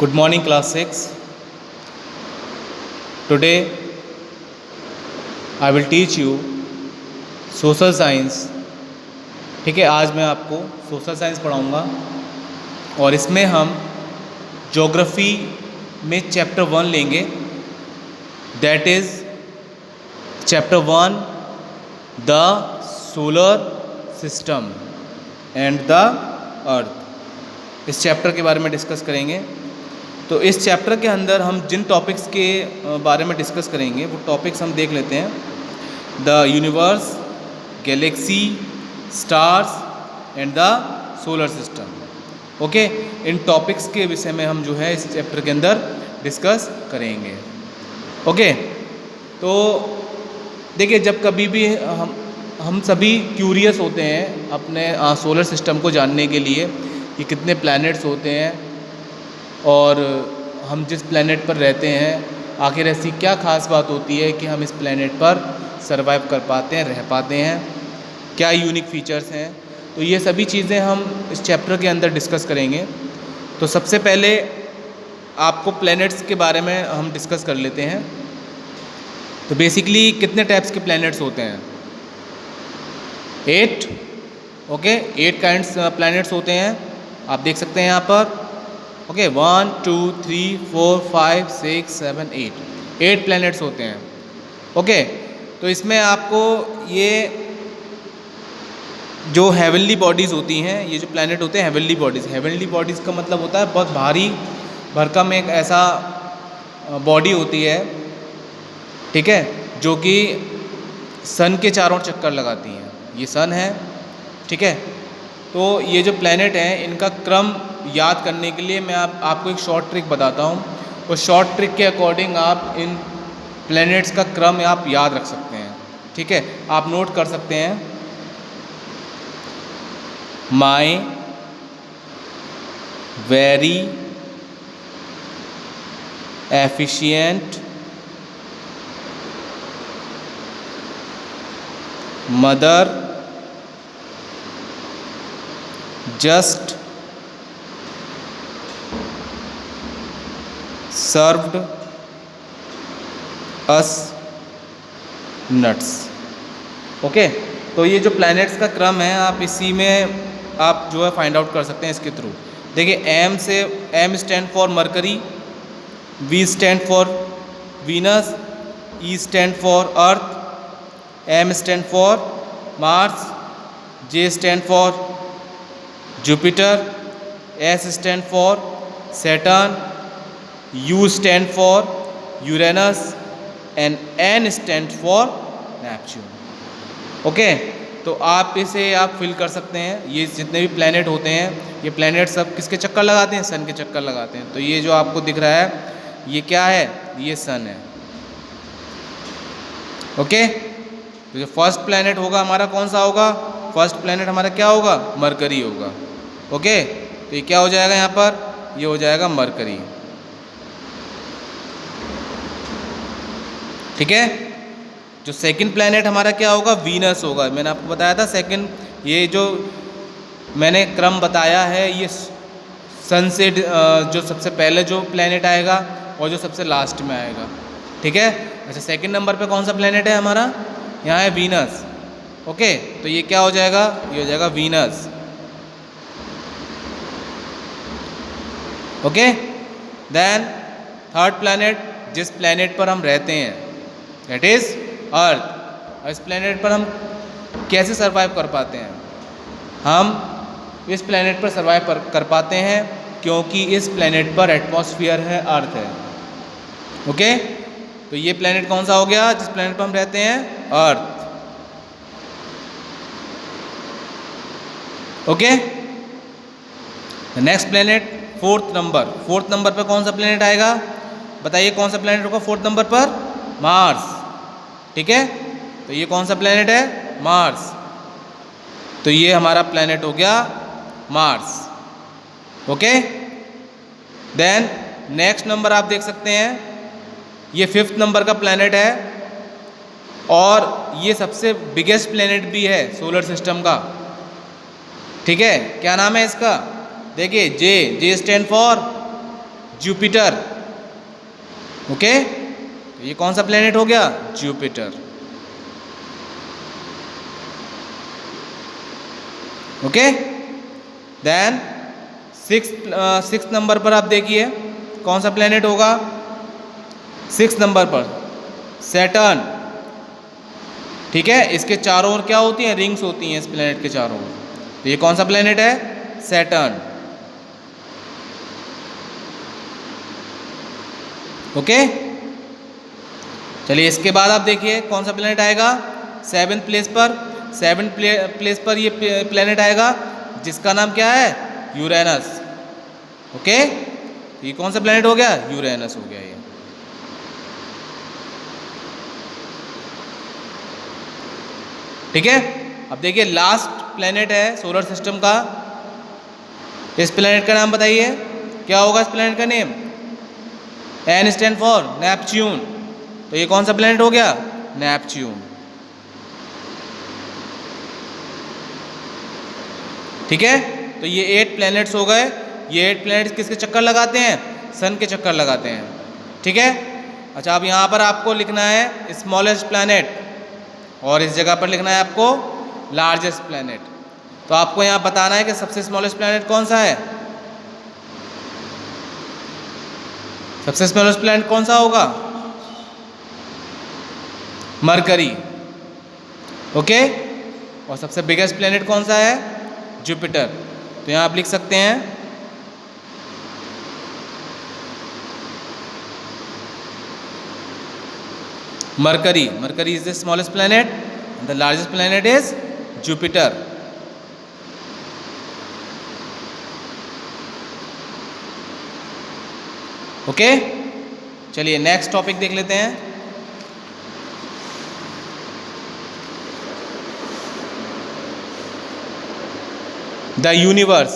Good morning, class 6. Today I will teach you social science. ठीक है, आज मैं आपको सोशल साइंस पढ़ाऊँगा और इसमें हम ज्योग्राफी में चैप्टर 1 लेंगे. That is chapter 1 the solar system and the earth. इस चैप्टर के बारे में डिस्कस करेंगे. तो इस चैप्टर के अंदर हम जिन टॉपिक्स के बारे में डिस्कस करेंगे वो टॉपिक्स हम देख लेते हैं. The universe, Galaxy, stars and the solar system. Okay, in topics के विषय में हम जो है इस चैप्टर के अंदर डिस्कस करेंगे. ओके, तो देखिए, जब कभी भी हम सभी क्यूरियस होते हैं अपने सोलर सिस्टम को जानने के लिए कि कितने प्लैनेट्स होते हैं और हम जिस प्लैनेट पर रहते हैं आखिर ऐसी क्या ख़ास बात होती है कि हम इस प्लैनेट पर सरवाइव कर पाते हैं, रह पाते हैं, क्या यूनिक फीचर्स हैं. तो ये सभी चीज़ें हम इस चैप्टर के अंदर डिस्कस करेंगे. तो सबसे पहले आपको प्लैनेट्स के बारे में हम डिस्कस कर लेते हैं. तो बेसिकली कितने टाइप्स के प्लैनेट्स होते हैं? 8. ओके, 8 काइंड्स प्लैनेट्स होते हैं. आप देख सकते हैं यहाँ पर. ओके, 1 2 3 4 5 6 7 8 प्लैनेट्स होते हैं. ओके, तो इसमें आपको ये जो हेवनली बॉडीज़ होती हैं, ये जो प्लैनेट होते हैं हेवनली बॉडीज़. हेवनली बॉडीज़ का मतलब होता है बहुत भारी भरकम एक ऐसा बॉडी होती है, ठीक है, जो कि सन के चारों चक्कर लगाती हैं. ये सन है, ठीक है. तो ये जो प्लैनेट हैं इनका क्रम याद करने के लिए मैं आपको एक शॉर्ट ट्रिक बताता हूँ. उस शॉर्ट ट्रिक के अकॉर्डिंग आप इन प्लैनेट्स का क्रम आप याद रख सकते हैं. ठीक है, आप नोट कर सकते हैं. My very efficient mother just served us nuts. Okay, तो ये जो प्लैनेट्स का क्रम है आप इसी में आप जो है फाइंड आउट कर सकते हैं इसके थ्रू. देखिए, M stand for mercury, V stand for Venus, E stand for earth, M stand for Mars, J stand for Jupiter, S stand for Saturn, U stand for Uranus and N stand for Neptune. Okay, तो आप इसे आप fill कर सकते हैं. ये जितने भी प्लैनेट होते हैं ये प्लैनेट सब किसके चक्कर लगाते हैं? सन के चक्कर लगाते हैं. तो ये जो आपको दिख रहा है ये क्या है? ये सन है. ओके, तो जो फर्स्ट प्लैनेट होगा हमारा कौन सा होगा? फर्स्ट प्लैनेट हमारा क्या होगा? मरकरी होगा. ओके, तो ये क्या हो जाएगा यहाँ पर? ये हो जाएगा मरकरी. ठीक है. जो सेकंड प्लैनेट हमारा क्या होगा? वीनस होगा. मैंने आपको बताया था सेकंड, ये जो मैंने क्रम बताया है ये सन से जो सबसे पहले जो प्लैनेट आएगा और जो सबसे लास्ट में आएगा. ठीक है. अच्छा, सेकंड नंबर पे कौन सा प्लैनेट है हमारा? यहाँ है वीनस. ओके, तो ये क्या हो जाएगा? ये हो जाएगा Venus. Okay, then third planet जिस प्लैनेट पर हम रहते हैं दैट इज़ अर्थ. और इस प्लैनेट पर हम कैसे सरवाइव कर पाते हैं? हम इस प्लैनेट पर सरवाइव कर पाते हैं क्योंकि इस प्लैनेट पर एटमॉस्फेयर है, अर्थ है. ओके, तो ये प्लैनेट कौन सा हो गया जिस प्लैनेट पर हम रहते हैं? Earth. Okay, next planet fourth number पर कौन सा प्लैनेट आएगा? बताइए कौन सा प्लैनेट होगा फोर्थ नंबर पर? मार्स. ठीक है, तो ये कौन सा प्लैनेट है? मार्स. तो ये हमारा प्लैनेट हो गया Mars. Okay, then next number आप देख सकते हैं ये 5th नंबर का प्लैनेट है और ये सबसे बिगेस्ट प्लैनेट भी है सोलर सिस्टम का. ठीक है, क्या नाम है इसका? देखिए, J stand for Jupiter. Okay, ये कौन सा प्लेनेट हो गया? Jupiter. Okay, then six number पर आप देखिए कौन सा प्लेनेट होगा? 6 नंबर पर सैटर्न। ठीक है, इसके चारों ओर क्या होती हैं? रिंग्स होती हैं इस प्लेनेट के चारों ओर। तो ये कौन सा प्लेनेट है? सैटर्न। ओके, चलिए इसके बाद आप देखिए कौन सा प्लेनेट आएगा 7th प्लेस पर। 7th प्लेस पर ये प्लेनेट आएगा जिसका नाम क्या है? यूरेनस। ओके, ये कौन सा प्लेनेट हो गया? यूरेनस हो गया ये। ठीक है, अब देखिए लास्ट प्लेनेट है सोलर सिस्टम का। इस प्लेनेट का नाम बताइए, क्या होगा इस प्लेनेट का name? N stand for Neptune. तो ये कौन सा प्लेनेट हो गया? नेपच्यून। ठीक है, तो ये 8 प्लैनेट्स हो गए। ये 8 प्लैनेट्स किसके चक्कर लगाते हैं? सन के चक्कर लगाते हैं। ठीक है, अच्छा अब यहाँ पर आपको लिखना है स्मॉलेस्ट प्लैनेट और इस जगह पर लिखना है आपको लार्जेस्ट प्लैनेट। तो आपको यहाँ बताना है कि सबसे स्मॉलेस्ट प्लैनेट कौन सा है? सबसे स्मॉलेस्ट प्लैनेट कौन सा होगा? मरकरी। ओके, और सबसे बिगेस्ट प्लैनेट कौन सा है? जुपिटर। तो यहाँ आप लिख सकते हैं mercury. Mercury is the smallest planet and the largest planet is Jupiter. Okay, चलिए नेक्स्ट टॉपिक देख लेते हैं। The universe.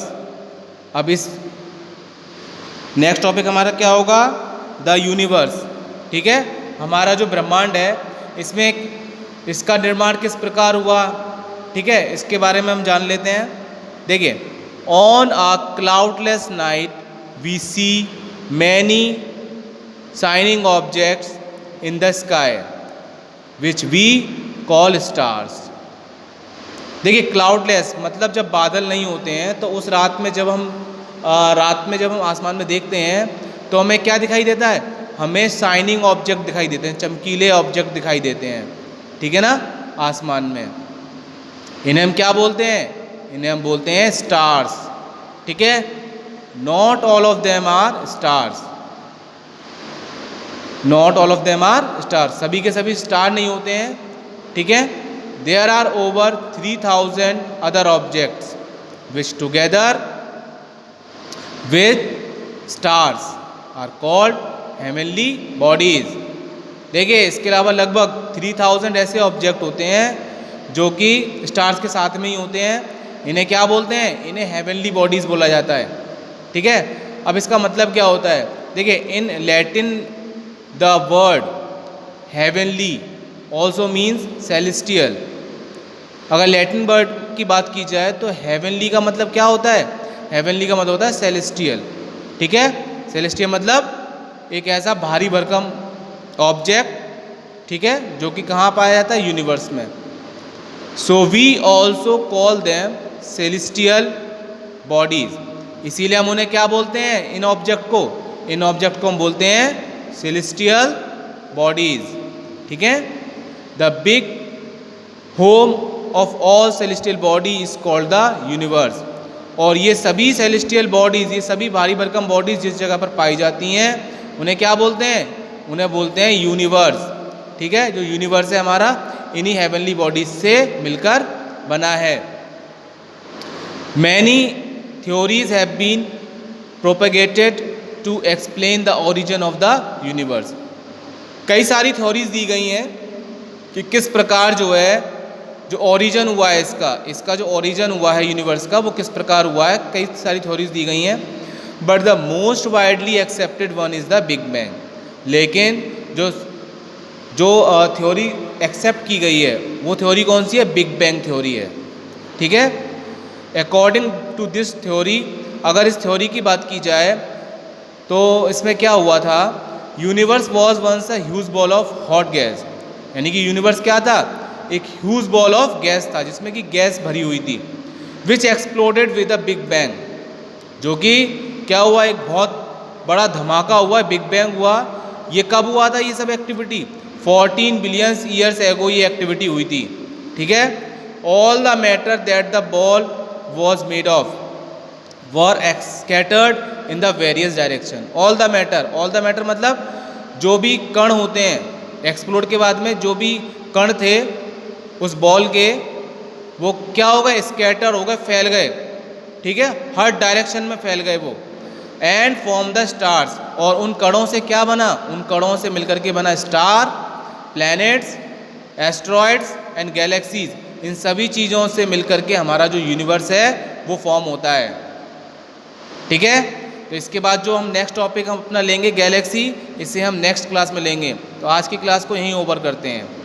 अब इस नेक्स्ट टॉपिक हमारा क्या होगा? The universe. ठीक है, हमारा जो ब्रह्मांड है इसमें इसका निर्माण किस प्रकार हुआ? ठीक है, इसके बारे में हम जान लेते हैं। देखिए, on a cloudless night we see many shining objects in the sky which we call stars. देखिए, क्लाउडलेस मतलब जब बादल नहीं होते हैं तो उस रात में जब हम आसमान में देखते हैं तो हमें क्या दिखाई देता है? हमें शाइनिंग ऑब्जेक्ट दिखाई देते हैं, चमकीले ऑब्जेक्ट दिखाई देते हैं। ठीक है ना, आसमान में। इन्हें हम क्या बोलते हैं? इन्हें हम बोलते हैं स्टार्स। ठीक है, not all of them are stars. Not all of them are stars, सभी के सभी स्टार नहीं होते हैं। ठीक है, there are over 3000 other objects which together with stars are called heavenly bodies. देखिए, इसके अलावा लगभग 3000 ऐसे ऑब्जेक्ट होते हैं जो कि स्टार्स के साथ में ही होते हैं। इन्हें क्या बोलते हैं? इन्हें हेवनली बॉडीज बोला जाता है। ठीक है, अब इसका मतलब क्या होता है? देखिए, in Latin the word heavenly also means celestial. अगर लैटिन वर्ड की बात की जाए तो हेवनली का मतलब क्या होता है? हेवनली का मतलब होता है सेलेस्टियल। ठीक है, सेलेस्टियल मतलब एक ऐसा भारी भरकम ऑब्जेक्ट, ठीक है, जो कि कहाँ पाया जाता है? यूनिवर्स में। So we also call them celestial bodies. इसीलिए हम उन्हें क्या बोलते हैं? इन ऑब्जेक्ट को हम बोलते हैं सेलेस्टियल बॉडीज। ठीक है, the big home of all celestial body is called the universe. और ये सभी सेलेस्टियल बॉडीज, ये सभी भारी भरकम बॉडीज जिस जगह पर पाई जाती हैं उन्हें क्या बोलते हैं? उन्हें बोलते हैं यूनिवर्स। ठीक है, जो यूनिवर्स है हमारा इन्हीं हेवनली बॉडीज से मिलकर बना है। Many theories have been propagated to explain the origin of the universe. कई सारी थ्योरीज दी गई हैं कि किस प्रकार जो है जो ओरिजिन हुआ है इसका जो ओरिजिन हुआ है यूनिवर्स का वो किस प्रकार हुआ है। कई सारी थ्योरीज दी गई हैं, but the most widely accepted one is the big bang. लेकिन जो थ्योरी एक्सेप्ट की गई है वो थ्योरी कौन सी है? बिग बैंग थ्योरी है। ठीक है, अकॉर्डिंग टू दिस थ्योरी, अगर इस थ्योरी की बात की जाए तो इसमें क्या हुआ था, universe was once a huge ball of hot gas, यानी कि यूनिवर्स क्या था, एक ह्यूज बॉल ऑफ गैस था जिसमें कि गैस भरी हुई थी, which exploded with a big bang, जो कि क्या हुआ, एक बहुत बड़ा धमाका हुआ, बिग बैंग हुआ। ये कब हुआ था ये सब एक्टिविटी, 14 बिलियंस ईयर्स एगो ये एक्टिविटी हुई थी, ठीक है। All the matter that the ball was made of were scattered in the various direction. All the matter मतलब जो भी कण होते हैं, एक्सप्लोड के बाद में जो भी कण थे उस बॉल के, वो क्या हो गए, स्कैटर हो गए, फैल गए, ठीक है, हर डायरेक्शन में फैल गए वो। एंड फॉर्म द स्टार्स, और उन कणों से क्या बना, उन कणों से मिलकर के बना star, planets, asteroids and galaxies. इन सभी चीज़ों से मिलकर के हमारा जो यूनिवर्स है वो फॉर्म होता है, ठीक है। तो इसके बाद जो हम नेक्स्ट टॉपिक हम अपना लेंगे गैलेक्सी, इसे हम नेक्स्ट क्लास में लेंगे। तो आज की क्लास को यहीं ओवर करते हैं।